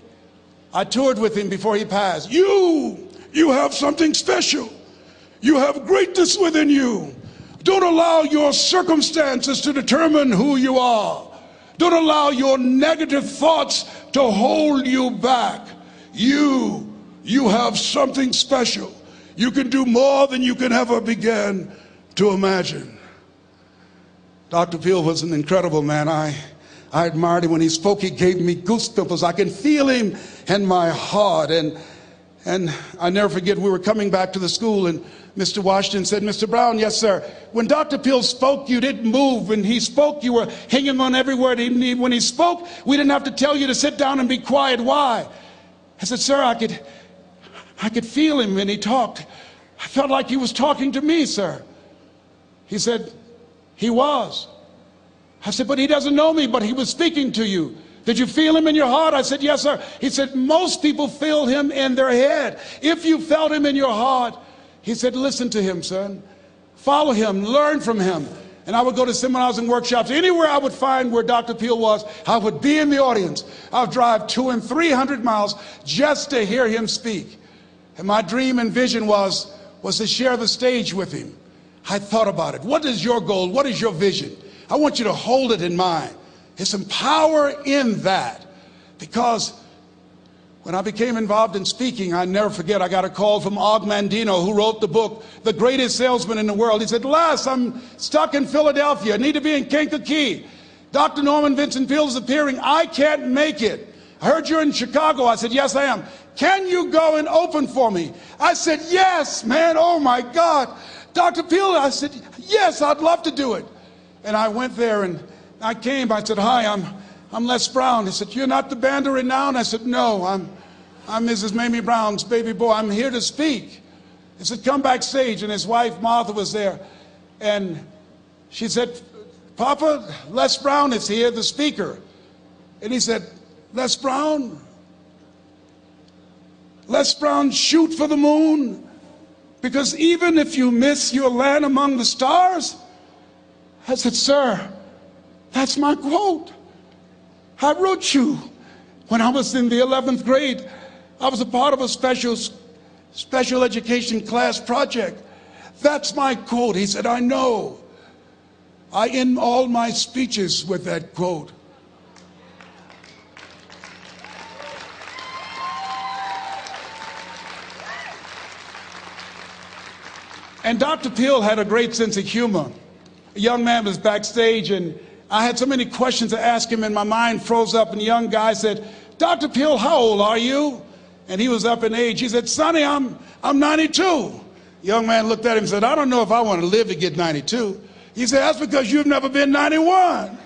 I toured with him before he passed. You have something special. You have greatness within you. Don't allow your circumstances to determine who you are. Don't allow your negative thoughts to hold you back. You have something special. You can do more than you can ever begin to imagine. Dr. Peale was an incredible man. I admired him. When he spoke, he gave me goosebumps. I can feel him in my heart. And I never forget, we were coming back to the school, and Mr. Washington said, Mr. Brown, yes, sir. When Dr. Peale spoke, you didn't move. When he spoke, you were hanging on every word. When he spoke, we didn't have to tell you to sit down and be quiet. Why? I said, sir, I could feel him when he talked. I felt like he was talking to me, sir. He said, he was. I said, but he doesn't know me, but he was speaking to you. Did you feel him in your heart? I said, yes, sir. He said, most people feel him in their head. If you felt him in your heart, he said, listen to him, son. Follow him, learn from him. And I would go to seminars and workshops. Anywhere I would find where Dr. Peale was, I would be in the audience. I would drive 200 and 300 miles just to hear him speak. And my dream and vision was, was to share the stage with him. I thought about it. What is your goal? What is your vision? I want you to hold it in mind. There's some power in that, because when I became involved in speaking, I never forget, I got a call from Og Mandino, who wrote the book, The Greatest Salesman in the World. He said, Les, I'm stuck in Philadelphia. I need to be in Kankakee. Dr. Norman Vincent Peale is appearing. I can't make it. I heard you're in Chicago. I said, yes, I am. Can you go and open for me? I said, yes, man. Oh, my God. Dr. Peale, I said, yes, I'd love to do it. And I went there and I came. I said, hi, I'm Les Brown. He said, you're not the band of renown? I said, no, I'm Mrs. Mamie Brown's baby boy. I'm here to speak. He said, come backstage. And his wife, Martha, was there. And she said, Papa, Les Brown is here, the speaker. And he said, Les Brown, shoot for the moon. Because even if you miss, you'll land among the stars. I said, sir, that's my quote. I wrote you when I was in the 11th grade. I was a part of a special education class project. That's my quote. He said, I know. I end all my speeches with that quote. And Dr. Peale had a great sense of humor. A young man was backstage, and I had so many questions to ask him, and my mind froze up, and the young guy said, Dr. Peale, how old are you? And he was up in age. He said, Sonny, I'm 92. The young man looked at him and said, I don't know if I want to live to get 92. He said, that's because you've never been 91.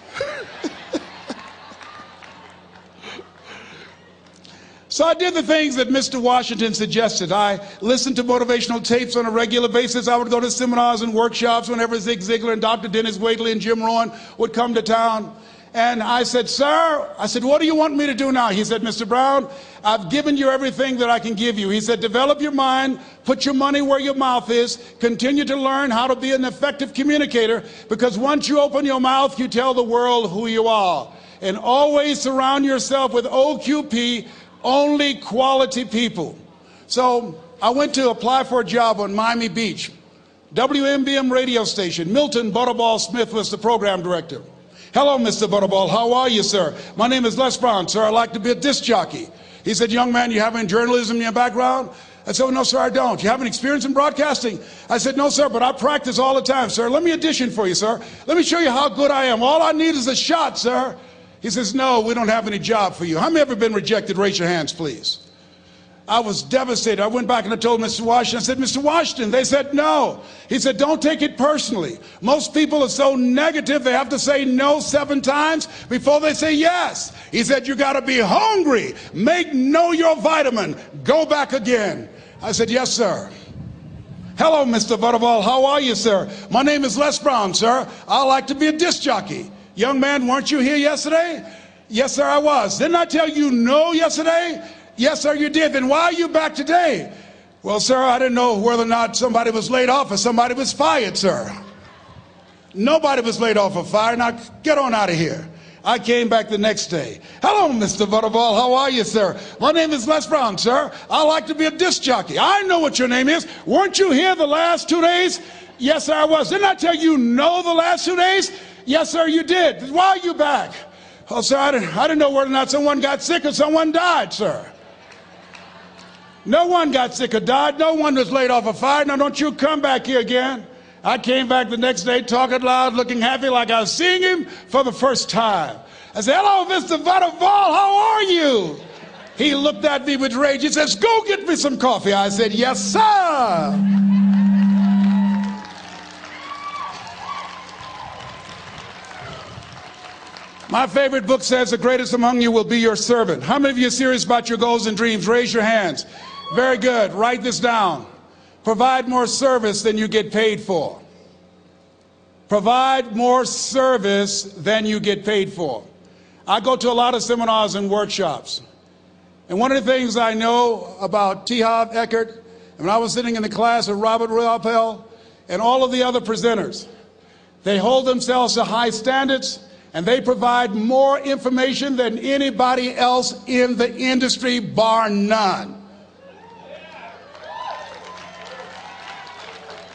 So I did the things that Mr. Washington suggested. I listened to motivational tapes on a regular basis. I would go to seminars and workshops whenever Zig Ziglar and Dr. Dennis Waitley and Jim Rohn would come to town. And I said, sir, what do you want me to do now? He said, Mr. Brown, I've given you everything that I can give you. He said, develop your mind, put your money where your mouth is, continue to learn how to be an effective communicator, because once you open your mouth, you tell the world who you are. And always surround yourself with OQP, only quality people. So I went to apply for a job on Miami Beach. WMBM radio station. Milton Butterball Smith was the program director. Hello, Mr. Butterball. How are you, sir? My name is Les Brown, sir. I'd like to be a disc jockey. He said, young man, you have any journalism in your background? I said, oh, no, sir, I don't. You have any experience in broadcasting? I said, no, sir, but I practice all the time, sir. Let me audition for you, sir. Let me show you how good I am. All I need is a shot, sir. He says, no, we don't have any job for you. How many have ever been rejected? Raise your hands, please. I was devastated. I went back and I told Mr. Washington, I said, Mr. Washington, they said no. He said, don't take it personally. Most people are so negative, they have to say no 7 times before they say yes. He said, you got to be hungry. Know your vitamin. Go back again. I said, yes, sir. Hello, Mr. Butterball. How are you, sir? My name is Les Brown, sir. I like to be a disc jockey. Young man, weren't you here yesterday? Yes, sir, I was. Didn't I tell you no yesterday? Yes, sir, you did. Then why are you back today? Well, sir, I didn't know whether or not somebody was laid off or somebody was fired, sir. Nobody was laid off or fired. Now, get on out of here. I came back the next day. Hello, Mr. Butterball. How are you, sir? My name is Les Brown, sir. I like to be a disc jockey. I know what your name is. Weren't you here the last 2 days? Yes, sir, I was. Didn't I tell you no the last 2 days? Yes, sir, you did. Why are you back? Oh, sir, I didn't know whether or not someone got sick or someone died, sir. No one got sick or died. No one was laid off or fired. Now, don't you come back here again. I came back the next day talking loud, looking happy like I was seeing him for the first time. I said, hello, Mr. Butterball, how are you? He looked at me with rage. He says, go get me some coffee. I said, yes, sir. My favorite book says the greatest among you will be your servant. How many of you are serious about your goals and dreams? Raise your hands. Very good. Write this down. Provide more service than you get paid for. Provide more service than you get paid for. I go to a lot of seminars and workshops. And one of the things I know about T. Harv Eckert, when I was sitting in the class with Robert Ruppel and all of the other presenters, they hold themselves to high standards. And they provide more information than anybody else in the industry, bar none.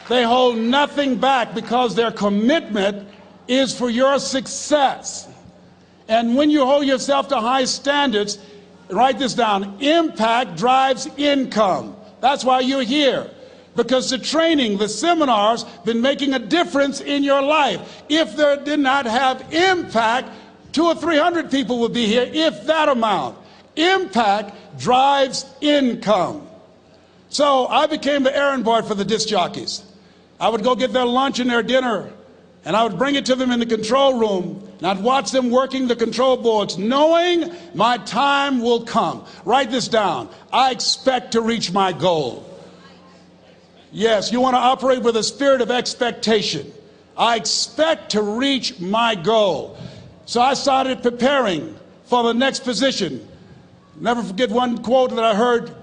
They hold nothing back because their commitment is for your success. And when you hold yourself to high standards, write this down, impact drives income. That's why you're here. Because the training, the seminars, been making a difference in your life. If they did not have impact, 200 or 300 people would be here, if that amount. Impact drives income. So I became the errand boy for the disc jockeys. I would go get their lunch and their dinner, and I would bring it to them in the control room, and I'd watch them working the control boards, knowing my time will come. Write this down. I expect to reach my goal. Yes, you want to operate with a spirit of expectation. I expect to reach my goal. So I started preparing for the next position. Never forget one quote that I heard.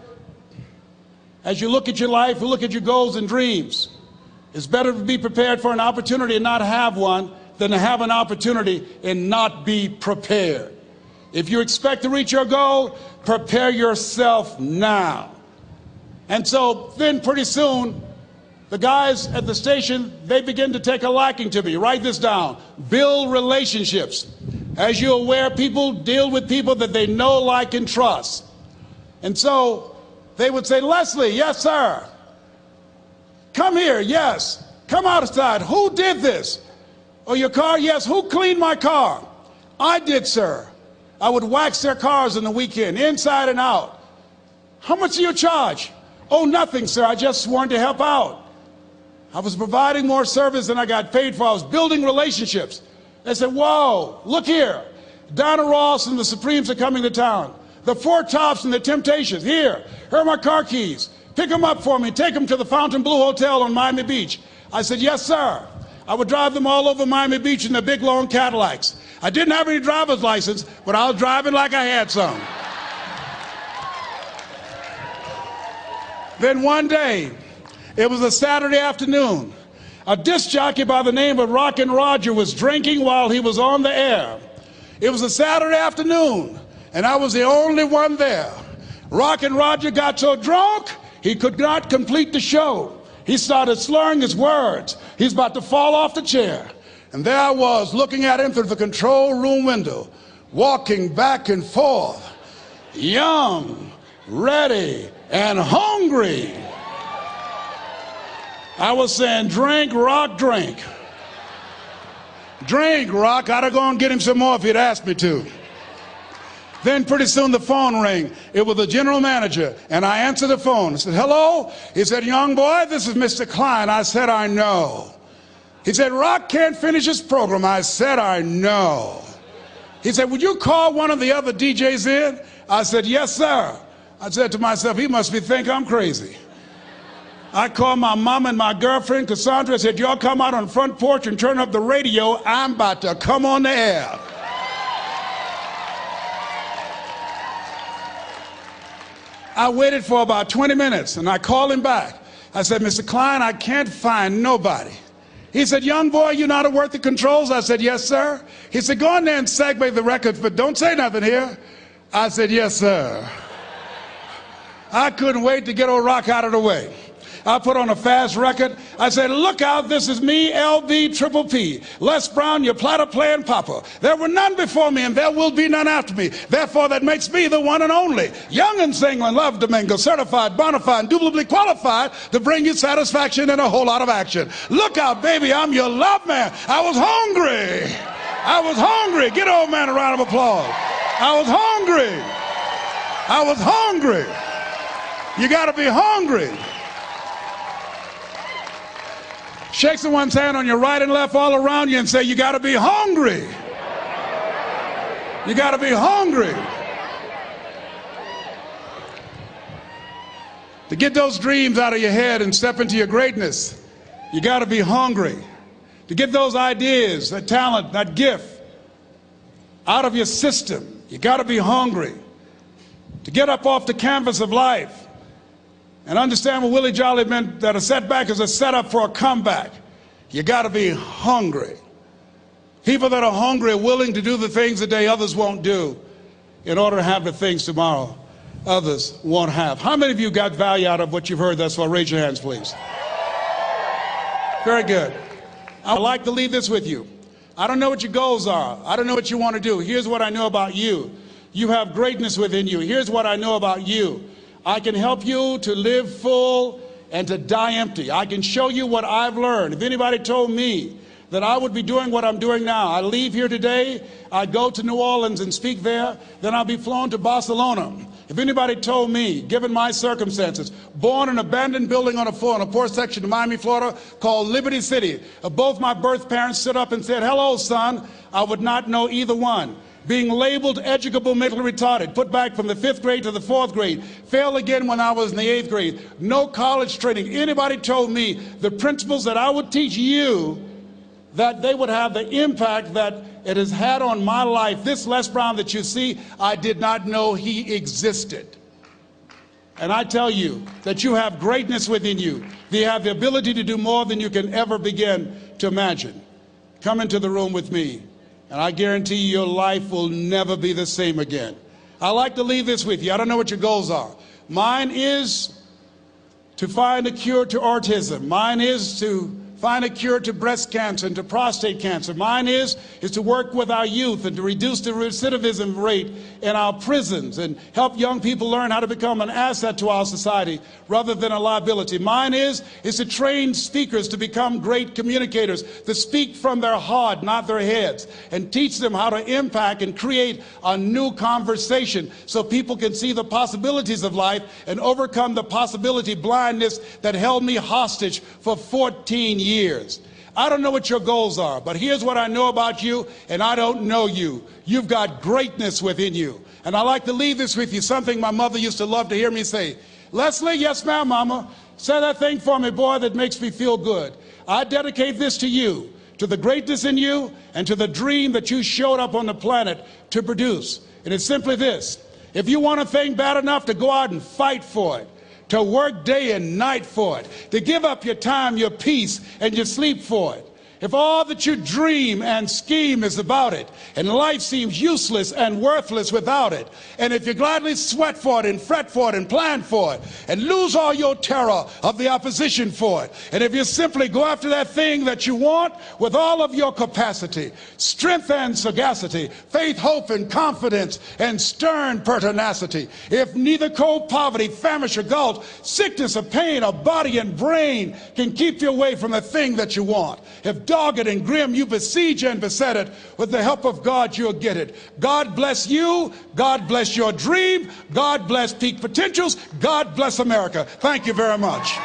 As you look at your life, look at your goals and dreams. It's better to be prepared for an opportunity and not have one than to have an opportunity and not be prepared. If you expect to reach your goal, prepare yourself now. And so then pretty soon, the guys at the station, they begin to take a liking to me. Write this down. Build relationships. As you're aware, people deal with people that they know, like, and trust. And so they would say, Leslie, yes, sir. Come here, yes. Come outside. Who did this? Oh, your car? Yes. Who cleaned my car? I did, sir. I would wax their cars on the weekend, inside and out. How much do you charge? Oh, nothing, sir. I just wanted to help out. I was providing more service than I got paid for. I was building relationships. They said, whoa, look here. Donna Ross and the Supremes are coming to town. The Four Tops and the Temptations. Here are my car keys. Pick them up for me. Take them to the Fontainebleau Hotel on Miami Beach. I said, yes, sir. I would drive them all over Miami Beach in their big, long Cadillacs. I didn't have any driver's license, but I was driving like I had some. Then one day, it was a Saturday afternoon, a disc jockey by the name of Rockin' Roger was drinking while he was on the air. It was a Saturday afternoon, and I was the only one there. Rockin' Roger got so drunk, he could not complete the show. He started slurring his words. He's about to fall off the chair. And there I was, looking at him through the control room window, walking back and forth, young, ready, and hungry. I was saying, drink, Rock, drink. Drink, Rock. I'd have gone and get him some more if he'd asked me to. Then pretty soon the phone rang. It was the general manager, and I answered the phone. I said, hello? He said, young boy, this is Mr. Klein. I said, I know. He said, Rock can't finish his program. I said, I know. He said, would you call one of the other DJs in? I said, yes, sir. I said to myself, he must think I'm crazy. I called my mom and my girlfriend, Cassandra. I said, y'all come out on the front porch and turn up the radio. I'm about to come on the air. I waited for about 20 minutes, and I called him back. I said, Mr. Klein, I can't find nobody. He said, young boy, you know how to work the controls? I said, yes, sir. He said, go in there and segue the records, but don't say nothing here. I said, yes, sir. I couldn't wait to get old Rock out of the way. I put on a fast record. I said, look out, this is me, LB Triple P. Les Brown, your platter playing papa. There were none before me, and there will be none after me. Therefore, that makes me the one and only. Young and single and love to mingle, certified, bona fide, indubitably qualified to bring you satisfaction and a whole lot of action. Look out, baby, I'm your love man. I was hungry. I was hungry. Get old man a round of applause. I was hungry. I was hungry. You got to be hungry. Shake someone's hand on your right and left all around you and say, you got to be hungry. You got to be hungry. To get those dreams out of your head and step into your greatness, you got to be hungry. To get those ideas, that talent, that gift out of your system, you got to be hungry. To get up off the canvas of life and understand what Willie Jolly meant, that a setback is a setup for a comeback. You got to be hungry. People that are hungry are willing to do the things today others won't do in order to have the things tomorrow others won't have. How many of you got value out of what you've heard thus far? Raise your hands, please. Very good. I'd like to leave this with you. I don't know what your goals are. I don't know what you want to do. Here's what I know about you. You have greatness within you. Here's what I know about you. I can help you to live full and to die empty. I can show you what I've learned. If anybody told me that I would be doing what I'm doing now, I leave here today, I go to New Orleans and speak there, then I'll be flown to Barcelona. If anybody told me, given my circumstances, born in an abandoned building on a poor section of Miami, Florida, called Liberty City, both my birth parents stood up and said, "Hello, son," I would not know either one. Being labeled educable mentally retarded, put back from the 5th grade to the 4th grade, failed again when I was in the 8th grade, no college training. Anybody told me the principles that I would teach you, that they would have the impact that it has had on my life. This Les Brown that you see, I did not know he existed. And I tell you that you have greatness within you. You have the ability to do more than you can ever begin to imagine. Come into the room with me, and I guarantee you your life will never be the same again. I like to leave this with you. I don't know what your goals are. Mine is to find a cure to autism. Mine is to find a cure to breast cancer and to prostate cancer. Mine is to work with our youth and to reduce the recidivism rate in our prisons and help young people learn how to become an asset to our society rather than a liability. Mine is to train speakers to become great communicators, to speak from their heart, not their heads, and teach them how to impact and create a new conversation so people can see the possibilities of life and overcome the possibility blindness that held me hostage for 14 years. I don't know what your goals are, but here's what I know about you, and I don't know you. You've got greatness within you. And I like to leave this with you, something my mother used to love to hear me say. "Leslie," "Yes, ma'am, Mama." "Say that thing for me, boy, that makes me feel good." I dedicate this to you, to the greatness in you, and to the dream that you showed up on the planet to produce. And it's simply this: if you want a thing bad enough to go out and fight for it, to work day and night for it, to give up your time, your peace, and your sleep for it, if all that you dream and scheme is about it, and life seems useless and worthless without it, and if you gladly sweat for it and fret for it and plan for it, and lose all your terror of the opposition for it, and if you simply go after that thing that you want with all of your capacity, strength and sagacity, faith, hope, and confidence, and stern pertinacity, if neither cold poverty, famish, or gulch, sickness or pain of body and brain can keep you away from the thing that you want, if dogged and grim you besiege and beset it, with the help of God you'll get it. God bless you. God bless your dream. God bless Peak Potentials. God bless America. Thank you very much.